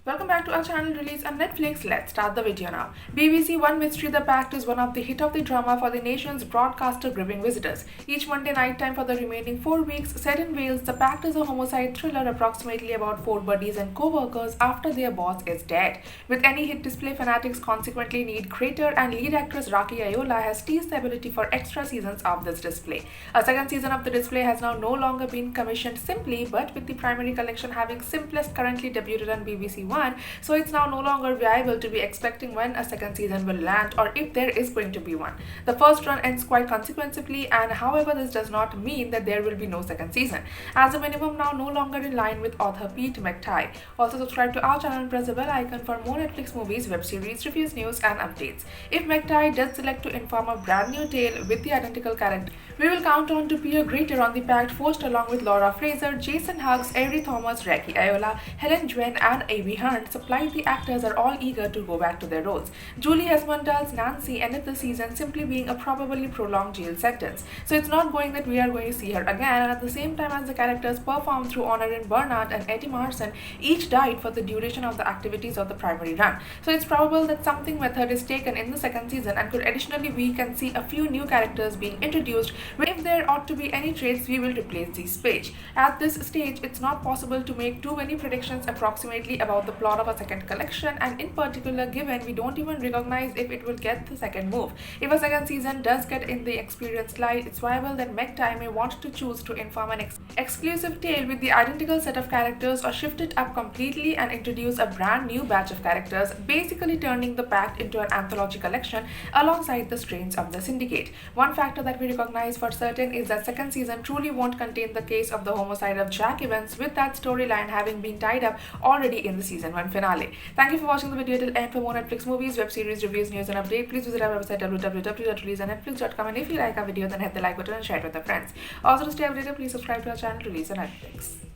Welcome back to our channel release on Netflix. Let's start the video now. BBC One Mystery The Pact is one of the hit of the drama for the nation's broadcaster gripping visitors. Each Monday night time for the remaining 4 weeks, set in Wales, The Pact is a homicide thriller approximately about 4 buddies and co-workers after their boss is dead. With any hit display, fanatics consequently need creator and lead actress Raki Ayola has teased the ability for extra seasons of this display. A second season of the display has now no longer been commissioned simply, but with the primary collection having Simplest currently debuted on BBC One, so it's now no longer viable to be expecting when a second season will land or if there is going to be one. The first run ends quite consequently, and however, this does not mean that there will be no second season. As a minimum, now no longer in line with author Pete McTighe. Also, subscribe to our channel and press the bell icon for more Netflix movies, web series, reviews, news, and updates. If McTighe does select to inform a brand new tale with the identical character, we will count on to be a greeter on the Pact forced along with Laura Fraser, Jason Hughes, Avery Thomas, Raki Ayola, Helen Gwen, and A.B. Hunt. Supplied the actors are all eager to go back to their roles. Julie Hesmondhal's Nancy ended the season simply being a probably prolonged jail sentence, so it's not going that we are going to see her again. And at the same time as the characters performed through Honorin Burnett and Eddie Marsan each died for the duration of the activities of the primary run, so it's probable that something method is taken in the second season, and could additionally we can see a few new characters being introduced. If there ought to be any traits, we will replace these page. At this stage, it's not possible to make too many predictions approximately about the plot of a second collection, and in particular given we don't even recognize if it will get the second move. If a second season does get in the experience light, it's viable that McTighe may want to choose to inform an exclusive tale with the identical set of characters, or shift it up completely and introduce a brand new batch of characters, basically turning the Pact into an anthology collection alongside the strains of the Syndicate. One factor that we recognize for certain is that second season truly won't contain the case of the homicide of Jack Evans, with that storyline having been tied up already in the season 1 finale. Thank you for watching the video till end. For more Netflix movies, web series, reviews, news, and update, please visit our website www.releaseonetflix.com, and if you like our video, then hit the like button and share it with your friends. Also, to stay updated, please subscribe to our channel Release on Netflix.